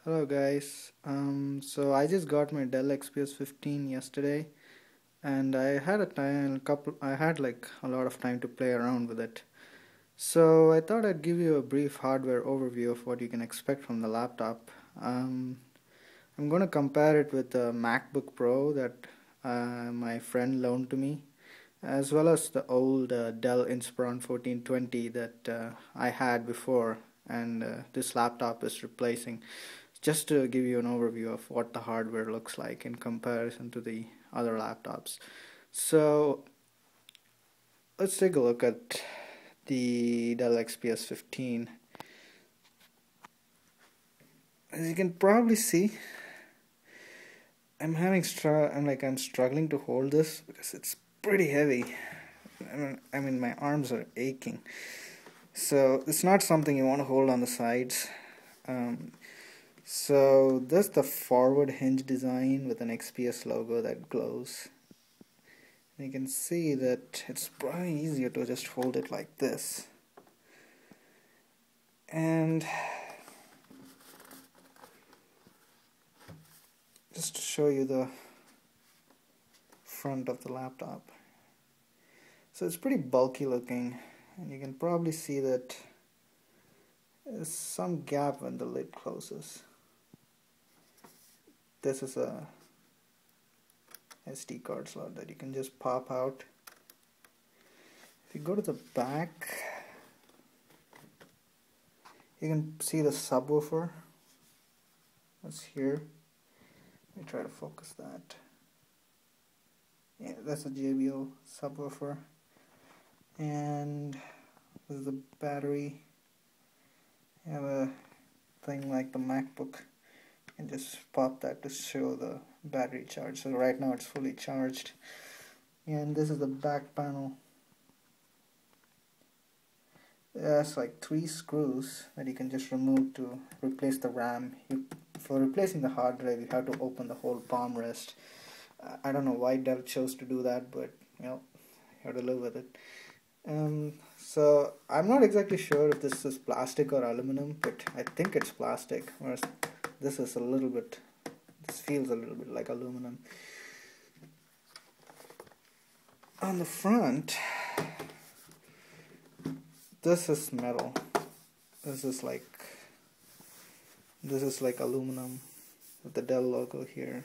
Hello guys. So I just got my Dell XPS 15 yesterday, and I had like a lot of time to play around with it. So I thought I'd give you a brief hardware overview of what you can expect from the laptop. I'm going to compare it with the MacBook Pro that my friend loaned to me, as well as the old Dell Inspiron 1420 that I had before, and this laptop is replacing, just to give you an overview of what the hardware looks like in comparison to the other laptops. So let's take a look at the Dell XPS 15. As you can probably see, I'm struggling to hold this because it's pretty heavy. I mean my arms are aching. So it's not something you want to hold on the sides. So that's the forward hinge design with an XPS logo that glows. You can see that it's probably easier to just hold it like this. And just to show you the front of the laptop. So it's pretty bulky looking, and you can probably see that there's some gap when the lid closes. This is a SD card slot that you can just pop out. If you go to the back, you can see the subwoofer. That's here. Let me try to focus that. Yeah, that's a JBL subwoofer. And this is the battery. You have a thing like the MacBook, and just pop that to show the battery charge. So right now it's fully charged. And this is the back panel. There's like 3 screws that you can just remove to replace the RAM. For replacing the hard drive, you have to open the whole palm rest. I don't know why Dell chose to do that, but you know, you have to live with it. So I'm not exactly sure if this is plastic or aluminum, but I think it's plastic, whereas this feels a little bit like aluminum. On the front, this is metal. This is like aluminum with the Dell logo here.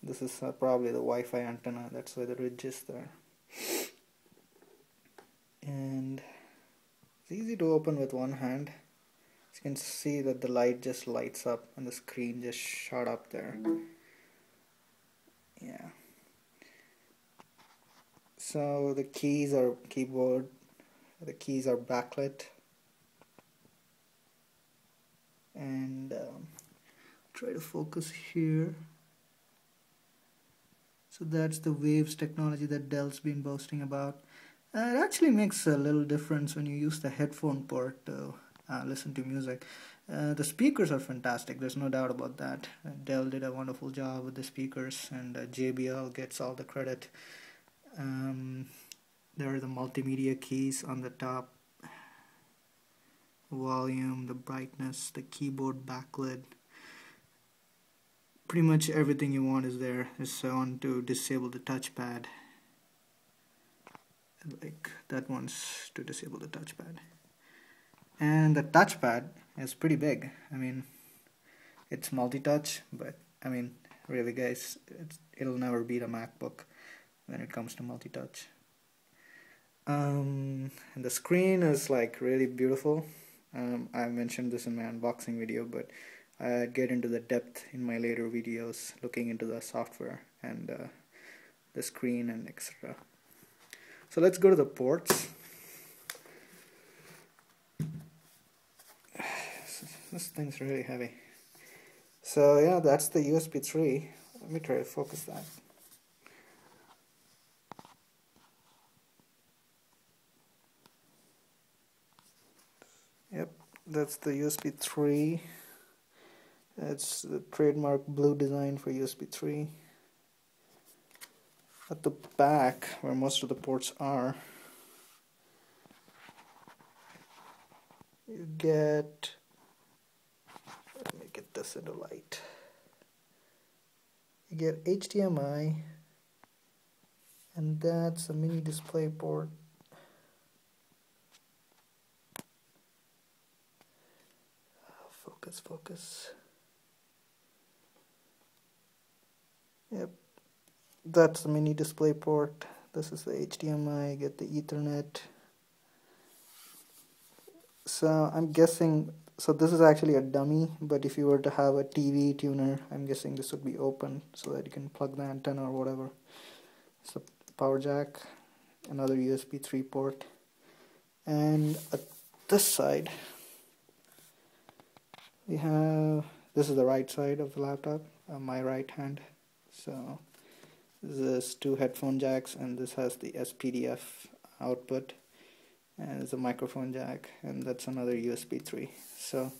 This is probably the Wi-Fi antenna. That's why the ridge is there. And it's easy to open with one hand. As you can see that the light just lights up and the screen just shot up there. Yeah. So the keys are keyboard. The keys are backlit. And try to focus here. So that's the Waves technology that Dell's been boasting about. It actually makes a little difference when you use the headphone port to listen to music. The speakers are fantastic, there's no doubt about that. Dell did a wonderful job with the speakers, and JBL gets all the credit. There are the multimedia keys on the top. Volume, the brightness, the keyboard backlit. Pretty much everything you want is there. Just on to disable the touchpad. Like that one's to disable the touchpad. And the touchpad is pretty big. I mean, it's multi-touch, but I mean, really guys, it'll never beat a MacBook when it comes to multi-touch. And the screen is like really beautiful. I mentioned this in my unboxing video, but I get into the depth in my later videos, looking into the software and the screen and etc. So let's go to the ports. This thing's really heavy. So yeah, that's the USB 3. Let me try to focus that. Yep, that's the USB 3. That's the trademark blue design for USB 3. At the back, where most of the ports are, you get, let me get this this into light. You get HDMI, and that's a mini display port. Focus. Yep, that's the mini display port. This is the HDMI, get the Ethernet. So I'm guessing, so this is actually a dummy, but if you were to have a TV tuner, I'm guessing this would be open so that you can plug the antenna or whatever. It's a power jack, another USB 3 port, and at this side we have, this is the right side of the laptop, my right hand. So this is 2 headphone jacks, and this has the SPDF output, and it's a microphone jack, and that's another USB 3. So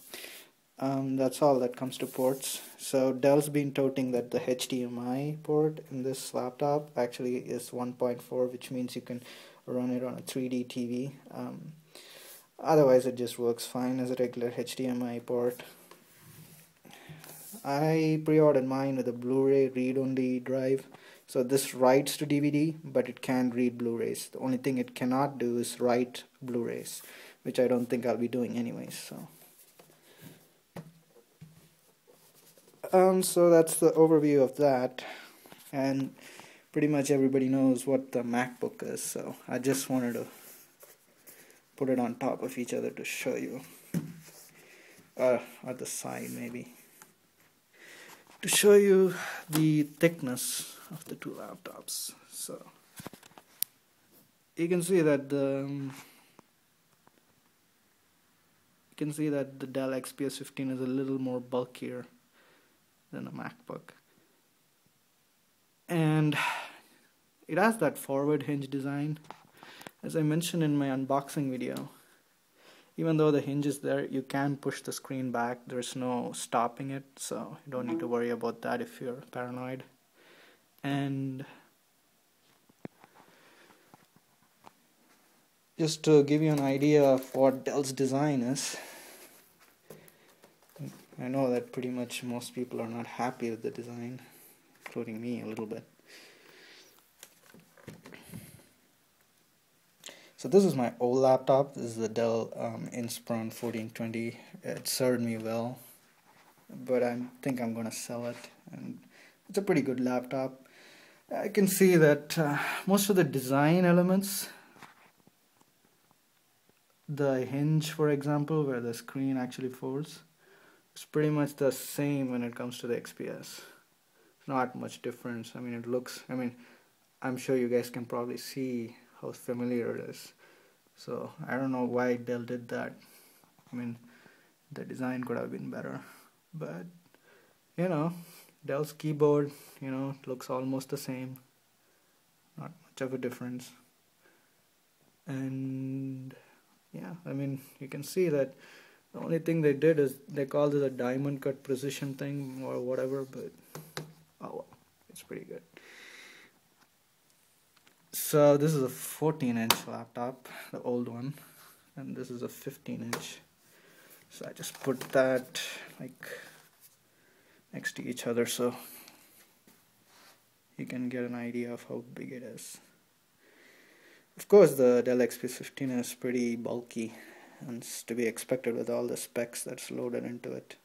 that's all that comes to ports. So Dell's been touting that the HDMI port in this laptop actually is 1.4, which means you can run it on a 3D TV. Otherwise it just works fine as a regular HDMI port. I pre-ordered mine with a Blu-ray read-only drive. So this writes to DVD, but it can read Blu-rays. The only thing it cannot do is write Blu-rays, which I don't think I'll be doing anyways. So that's the overview of that, and pretty much everybody knows what the MacBook is. So I just wanted to put it on top of each other to show you, at the side maybe, to show you the thickness of the two laptops. So you can see that the Dell XPS 15 is a little more bulkier than a MacBook, and it has that forward hinge design. As I mentioned in my unboxing video, even though the hinge is there, you can push the screen back. There's no stopping it, so you don't need to worry about that if you're paranoid. And just to give you an idea of what Dell's design is, I know that pretty much most people are not happy with the design, including me a little bit. So this is my old laptop. This is the Dell Inspiron 1420. It served me well, but I think I'm gonna sell it, and it's a pretty good laptop. I can see that most of the design elements, the hinge for example, where the screen actually folds, it's pretty much the same when it comes to the XPS. Not much difference. I mean, it looks, I'm sure you guys can probably see how familiar it is. So I don't know why Dell did that. I mean, the design could have been better, but you know, Dell's keyboard, it looks almost the same, not much of a difference. And yeah, I mean, you can see that the only thing they did is they called it a diamond cut precision thing or whatever, but oh well, it's pretty good. So this is a 14-inch laptop, the old one, and this is a 15-inch. So I just put that like next to each other so you can get an idea of how big it is. Of course, the Dell XPS 15 is pretty bulky, and it's to be expected with all the specs that's loaded into it.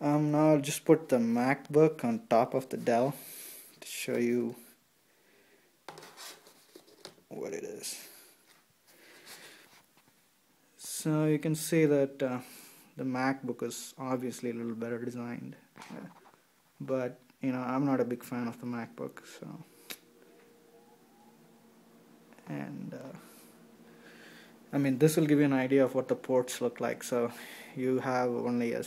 Now I'll just put the MacBook on top of the Dell to show you what it is. So you can see that the MacBook is obviously a little better designed, but I'm not a big fan of the MacBook. So, and I mean, this will give you an idea of what the ports look like. So you have only a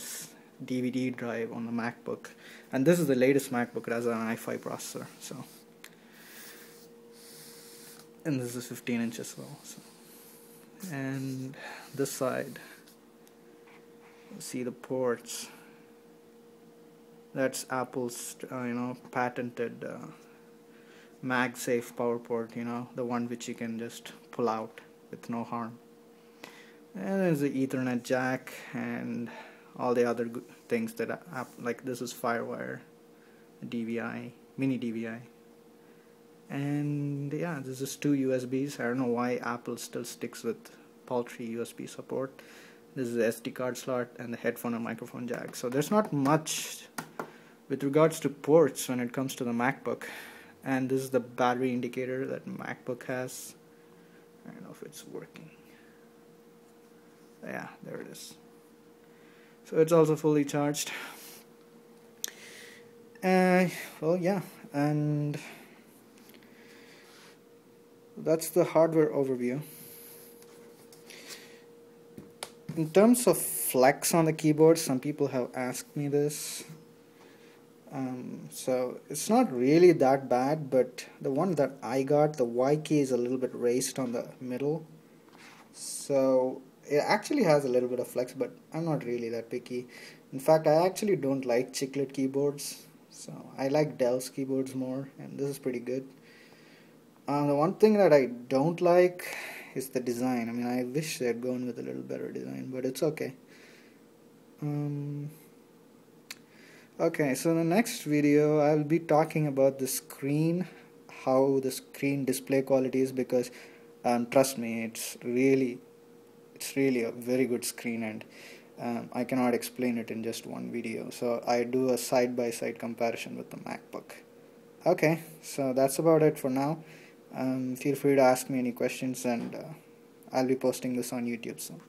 DVD drive on the MacBook, and this is the latest MacBook. It has an i5 processor. So, and this is 15 inches as well. So, and this side, you see the ports. That's Apple's, patented MagSafe power port. The one which you can just pull out with no harm. And there's the Ethernet jack and all the other things that like this is Firewire, DVI, mini DVI, and yeah, this is two USBs. I don't know why Apple still sticks with paltry USB support. This is the SD card slot and the headphone and microphone jack. So there's not much with regards to ports when it comes to the MacBook. And this is the battery indicator that MacBook has. I don't know if it's working. Yeah, there it is. So it's also fully charged. Well, yeah, and that's the hardware overview. In terms of flex on the keyboard, some people have asked me this. So it's not really that bad, but the one that I got, the Y key is a little bit raised on the middle. So it actually has a little bit of flex, but I'm not really that picky. In fact, I actually don't like chiclet keyboards. So I like Dell's keyboards more, and this is pretty good. The one thing that I don't like is the design. I mean, I wish they had gone with a little better design, but it's okay. Okay, so in the next video I'll be talking about the screen, how the screen display quality is, because trust me, it's really a very good screen, and I cannot explain it in just one video. So I do a side-by-side comparison with the MacBook. Okay, so that's about it for now. Feel free to ask me any questions, and I'll be posting this on YouTube soon.